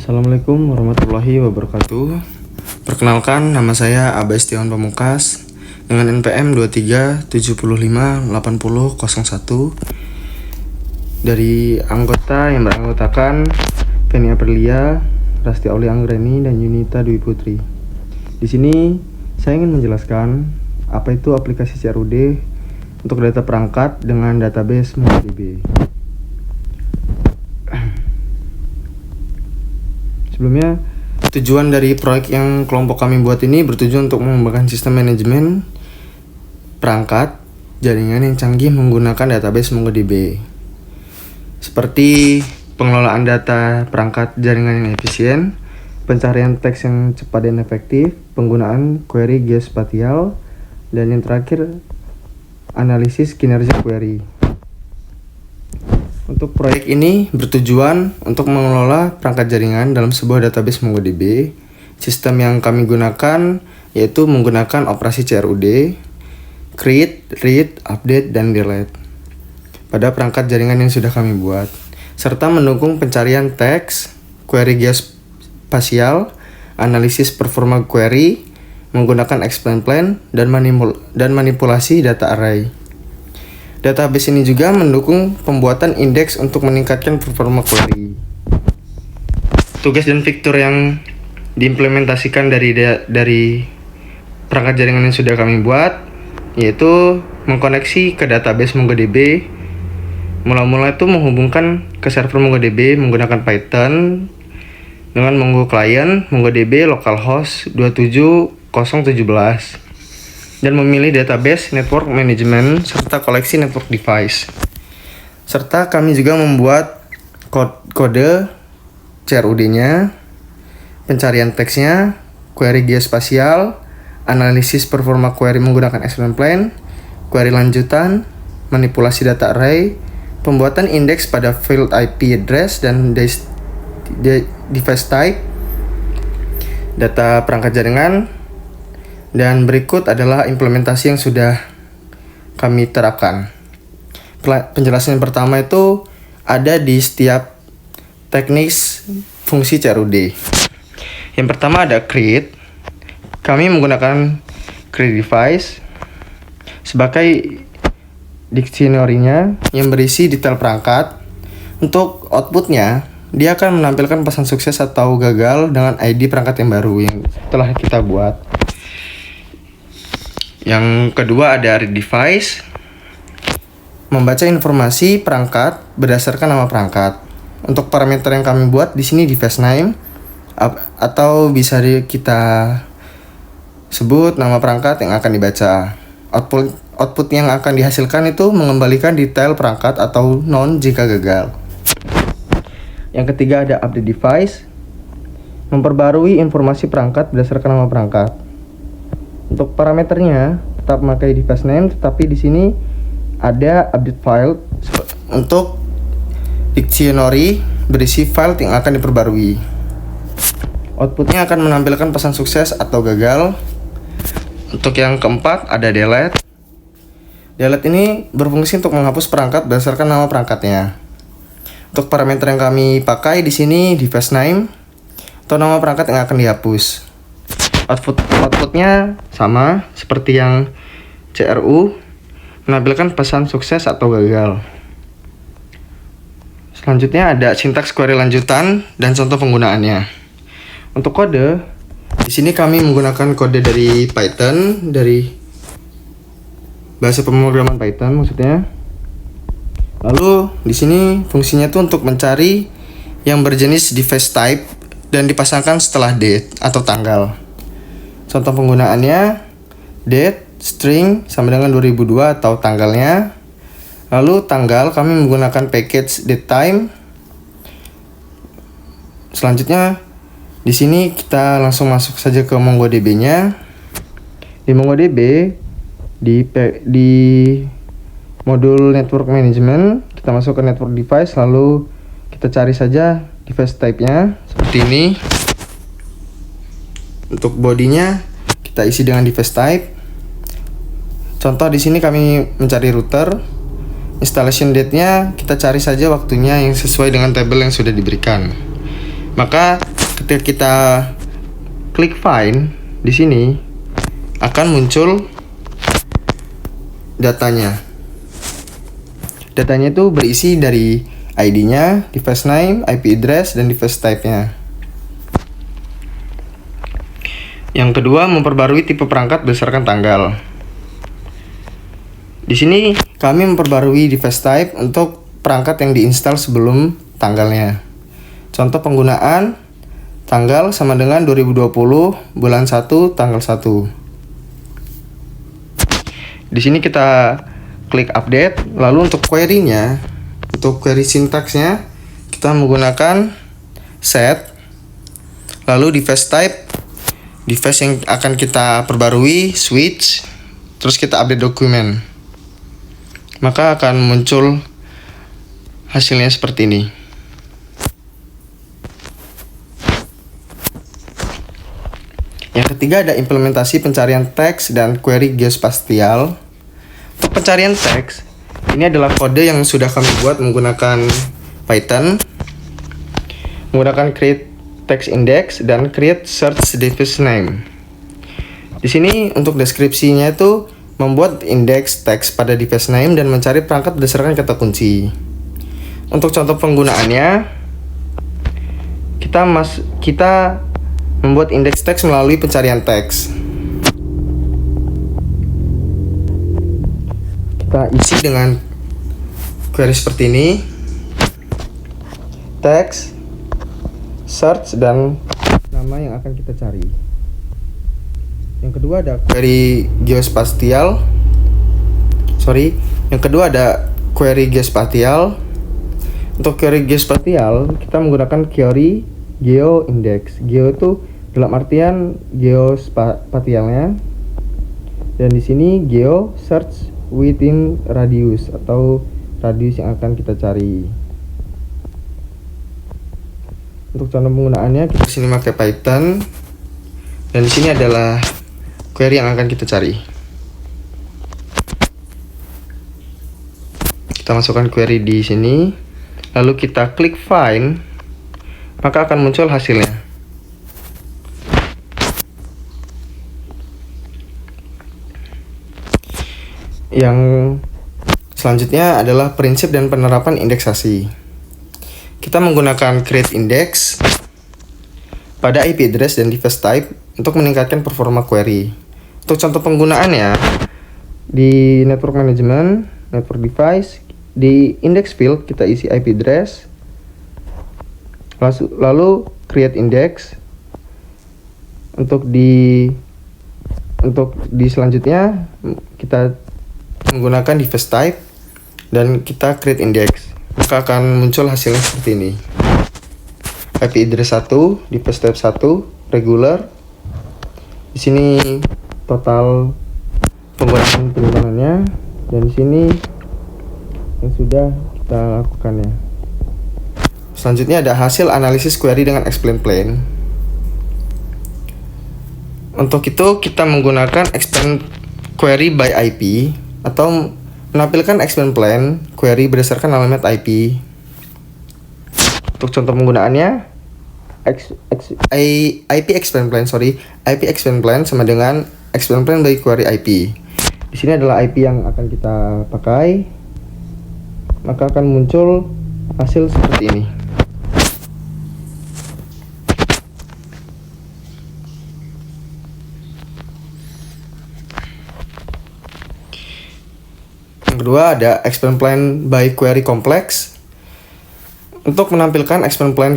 Assalamualaikum warahmatullahi wabarakatuh. Perkenalkan, nama saya Abbas Tion Pamungkas dengan NPM 23758001 dari anggota yang beranggotakan Penny Aprilia, Rasti Auli Anggreni, dan Yunita Dwi Putri. Di sini saya ingin menjelaskan apa itu aplikasi CRUD untuk data perangkat dengan database MongoDB. Sebelumnya, tujuan dari proyek yang kelompok kami buat ini bertujuan untuk mengembangkan sistem manajemen perangkat jaringan yang canggih menggunakan database MongoDB. Seperti pengelolaan data perangkat jaringan yang efisien, pencarian teks yang cepat dan efektif, penggunaan query geospatial, dan yang terakhir, analisis kinerja query. Untuk proyek ini bertujuan untuk mengelola perangkat jaringan dalam sebuah database MongoDB. Sistem yang kami gunakan yaitu menggunakan operasi CRUD, create, read, update, dan delete pada perangkat jaringan yang sudah kami buat, serta mendukung pencarian teks, query geospatial, analisis performa query, menggunakan explain plan, dan manipulasi data array. Database ini juga mendukung pembuatan indeks untuk meningkatkan performa query. Tugas dan fitur yang diimplementasikan dari perangkat jaringan yang sudah kami buat yaitu mengkoneksi ke database MongoDB. Mula-mula itu menghubungkan ke server MongoDB menggunakan Python dengan Mongo Client, MongoDB localhost 27017. Dan memilih database network management serta koleksi network device. Serta kami juga membuat kode CRUD-nya, pencarian teksnya, query geospatial, analisis performa query menggunakan explain plan, query lanjutan, manipulasi data array, pembuatan indeks pada field IP address dan device type, data perangkat jaringan. Dan berikut adalah implementasi yang sudah kami terapkan. Penjelasan yang pertama itu ada di setiap teknis fungsi CRUD. Yang pertama ada create. Kami menggunakan create device sebagai dictionary-nya yang berisi detail perangkat. Untuk outputnya, dia akan menampilkan pesan sukses atau gagal dengan ID perangkat yang baru yang telah kita buat. Yang kedua ada read device, membaca informasi perangkat berdasarkan nama perangkat. Untuk parameter yang kami buat di sini device name atau bisa kita sebut nama perangkat yang akan dibaca. Output yang akan dihasilkan itu mengembalikan detail perangkat atau non jika gagal. Yang ketiga ada update device, memperbarui informasi perangkat berdasarkan nama perangkat. Untuk parameternya tetap memakai device name, tetapi di sini ada update file untuk dictionary berisi file yang akan diperbarui. Outputnya akan menampilkan pesan sukses atau gagal. Untuk yang keempat ada delete. Delete ini berfungsi untuk menghapus perangkat berdasarkan nama perangkatnya. Untuk parameter yang kami pakai di sini device name atau nama perangkat yang akan dihapus. Outputnya sama seperti yang CRU, menampilkan pesan sukses atau gagal. Selanjutnya ada sintaks query lanjutan dan contoh penggunaannya. Untuk kode, di sini kami menggunakan kode dari Python, dari bahasa pemrograman Python maksudnya. Lalu di sini fungsinya tuh untuk mencari yang berjenis device type dan dipasangkan setelah date atau tanggal. Contoh penggunaannya date string sama dengan 2002 atau tanggalnya. Lalu tanggal kami menggunakan package datetime. Selanjutnya di sini kita langsung masuk saja ke MongoDB-nya. Di MongoDB di modul network management kita masuk ke network device, lalu kita cari saja device type-nya seperti ini. Untuk bodinya kita isi dengan device type. Contoh di sini kami mencari router. Installation date-nya kita cari saja waktunya yang sesuai dengan tabel yang sudah diberikan. Maka ketika kita klik find di sini akan muncul datanya. Datanya itu berisi dari ID-nya, device name, IP address, dan device type-nya. Yang kedua, memperbarui tipe perangkat berdasarkan tanggal. Di sini kami memperbarui device type untuk perangkat yang diinstal sebelum tanggalnya. Contoh penggunaan tanggal sama dengan 2020 bulan 1 tanggal 1. Di sini kita klik update, lalu untuk query-nya, untuk query sintaksnya kita menggunakan set, lalu device type, device yang akan kita perbarui switch, terus kita update dokumen. Maka akan muncul hasilnya seperti ini. Yang ketiga ada implementasi pencarian teks dan query geospatial. Untuk pencarian teks, ini adalah kode yang sudah kami buat menggunakan Python, menggunakan create text index dan create search device name. Di sini untuk deskripsinya itu membuat indeks teks pada device name dan mencari perangkat berdasarkan kata kunci. Untuk contoh penggunaannya, kita membuat indeks teks melalui pencarian teks. Kita isi dengan query seperti ini, teks, search, dan nama yang akan kita cari. Yang kedua ada query geospatial. Untuk query geospatial kita menggunakan query geoindex. Geo itu dalam artian geospatialnya, dan di sini geo search within radius atau radius yang akan kita cari. Untuk contoh penggunaannya kita sini pakai Python, dan di sini adalah query yang akan kita cari. Kita masukkan query di sini, lalu kita klik find, maka akan muncul hasilnya. Yang selanjutnya adalah prinsip dan penerapan indeksasi. Kita menggunakan create index pada IP address dan device type untuk meningkatkan performa query. Untuk contoh penggunaannya, di network management, network device, di index field kita isi IP address, lalu create index. Untuk di selanjutnya kita menggunakan device type dan kita create index, maka akan muncul hasilnya seperti ini. IP address 1, device type 1, regular. Di sini total penggunaan penyimpanannya, dan di sini yang sudah kita lakukannya. Selanjutnya ada hasil analisis query dengan explain plain. Untuk itu kita menggunakan explain query by IP atau menampilkan explain plain query berdasarkan alamat IP. Untuk contoh penggunaannya, IP explain plain sama dengan explain plain by query IP. Di sini adalah IP yang akan kita pakai, maka akan muncul hasil seperti ini. Yang kedua ada explain plain by query complex. Untuk menampilkan explain plain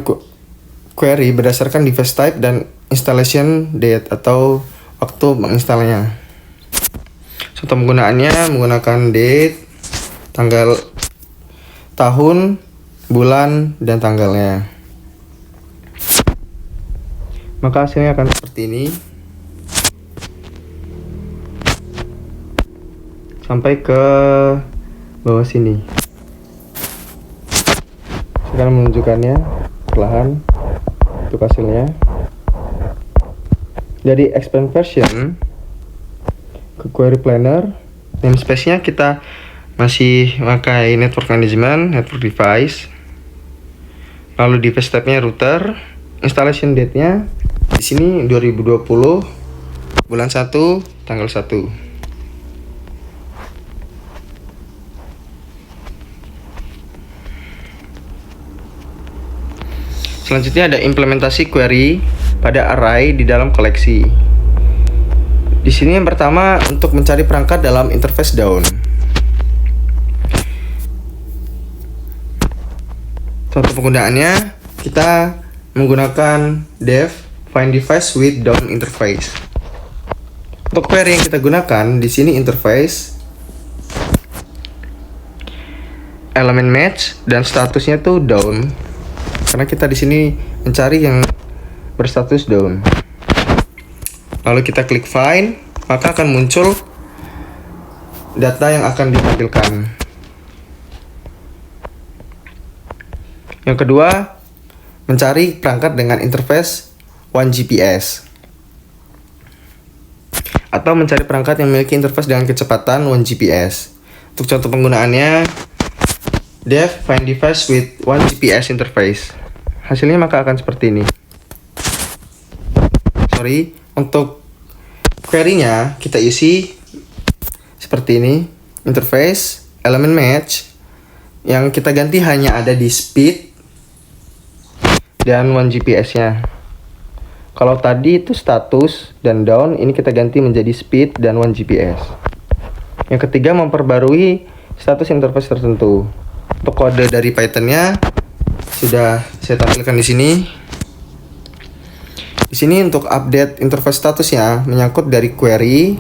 query berdasarkan device type dan installation date atau waktu menginstalnya. Contoh penggunaannya menggunakan date, tanggal, tahun, bulan, dan tanggalnya. Maka hasilnya akan seperti ini. Sampai ke bawah sini. Sekarang menunjukkannya perlahan untuk hasilnya. Dari expand version ke query planner, namespace-nya kita masih pakai network management, network device. Lalu device type-nya router, installation date-nya di sini 2020 bulan 1 tanggal 1. Selanjutnya ada implementasi query pada array di dalam koleksi. Di sini yang pertama untuk mencari perangkat dalam interface down. Contoh penggunaannya, kita menggunakan dev find device with down interface. Untuk query yang kita gunakan di sini interface, elemen match dan statusnya tuh down. Karena kita di sini mencari yang berstatus down. Lalu kita klik find, maka akan muncul data yang akan ditampilkan. Yang kedua, mencari perangkat dengan interface 1GPS atau mencari perangkat yang memiliki interface dengan kecepatan 1GPS. Untuk contoh penggunaannya, dev find device with 1GPS interface. Hasilnya maka akan seperti ini. Untuk query-nya kita isi seperti ini, interface, elemen match, yang kita ganti hanya ada di speed dan 1GPS-nya. Kalau tadi itu status dan down, ini kita ganti menjadi speed dan 1GPS. Yang ketiga, memperbarui status interface tertentu. Untuk kode dari Python-nya sudah saya tampilkan di sini. Di sini untuk update interface statusnya menyangkut dari query.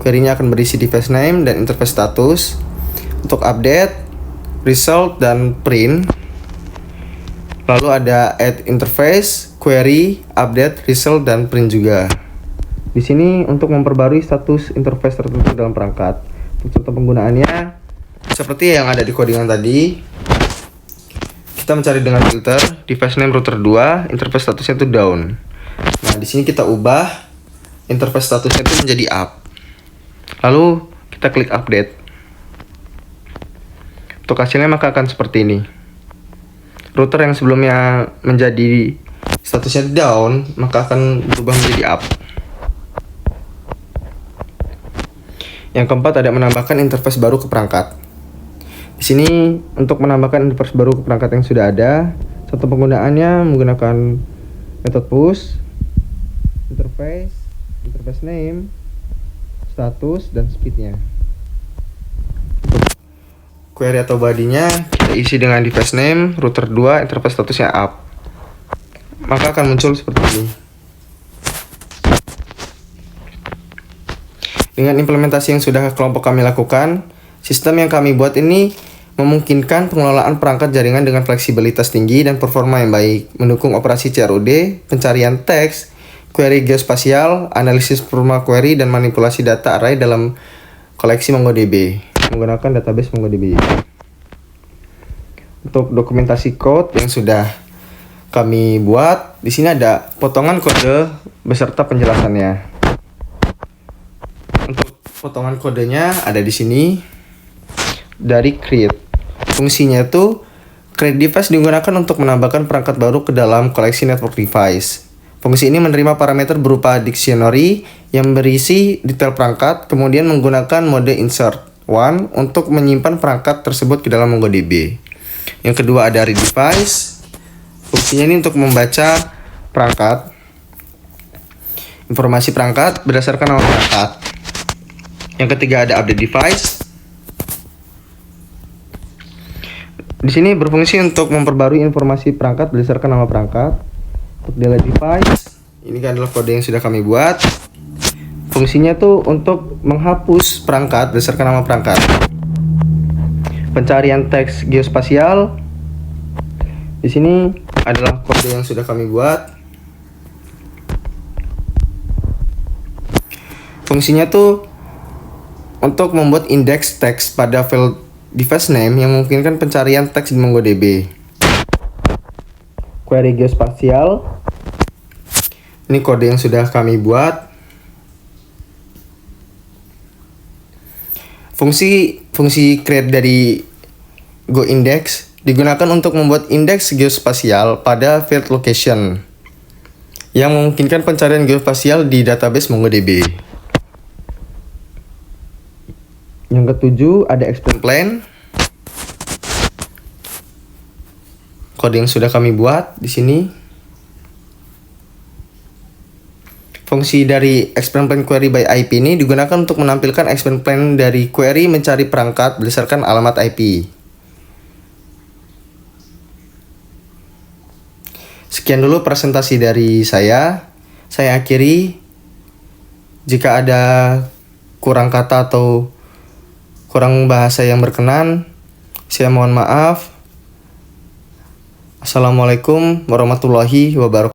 Query-nya akan berisi device name dan interface status. Untuk update, result dan print. Lalu ada add interface, query, update, result dan print juga. Di sini untuk memperbarui status interface tertentu dalam perangkat. Untuk contoh penggunaannya seperti yang ada di codingan tadi. Kita mencari dengan filter device name router 2, interface statusnya itu down. Nah, di sini kita ubah interface statusnya itu menjadi up. Lalu kita klik update. Untuk hasilnya maka akan seperti ini. Router yang sebelumnya menjadi statusnya down, maka akan berubah menjadi up. Yang keempat ada menambahkan interface baru ke perangkat. Di sini untuk menambahkan interface baru ke perangkat yang sudah ada, contoh penggunaannya menggunakan metode push, interface name, status dan speednya. Query atau body-nya kita isi dengan device name, router 2, interface statusnya up. Maka akan muncul seperti ini. Dengan implementasi yang sudah kelompok kami lakukan, sistem yang kami buat ini memungkinkan pengelolaan perangkat jaringan dengan fleksibilitas tinggi dan performa yang baik, mendukung operasi CRUD, pencarian teks, query geospasial, analisis performa query, dan manipulasi data array dalam koleksi MongoDB menggunakan database MongoDB. Untuk dokumentasi code yang sudah kami buat, di sini ada potongan kode beserta penjelasannya. Untuk potongan kodenya ada di sini dari create. Fungsinya itu create device digunakan untuk menambahkan perangkat baru ke dalam koleksi network device. Fungsi ini menerima parameter berupa dictionary yang berisi detail perangkat, kemudian menggunakan mode insert one untuk menyimpan perangkat tersebut ke dalam MongoDB. Yang kedua ada read device. Fungsinya ini untuk membaca perangkat, informasi perangkat berdasarkan nama perangkat. Yang ketiga ada update device. Di sini berfungsi untuk memperbarui informasi perangkat berdasarkan nama perangkat. Untuk delete device, ini adalah kode yang sudah kami buat. Fungsinya tuh untuk menghapus perangkat berdasarkan nama perangkat. Pencarian teks geospasial. Di sini adalah kode yang sudah kami buat. Fungsinya tuh untuk membuat indeks teks pada file device name yang memungkinkan pencarian teks di MongoDB. Query geospasial. Ini kode yang sudah kami buat. Fungsi create dari GoIndex digunakan untuk membuat indeks geospasial pada field location. yang memungkinkan pencarian geospasial di database MongoDB. Yang ketujuh ada explain plan. Kode yang sudah kami buat di sini. Fungsi dari explain plan query by IP ini digunakan untuk menampilkan explain plan dari query mencari perangkat berdasarkan alamat IP. Sekian dulu presentasi dari saya. Saya akhiri. Jika ada kurang kata atau kurang bahasa yang berkenan, saya mohon maaf. Assalamualaikum warahmatullahi wabarakatuh.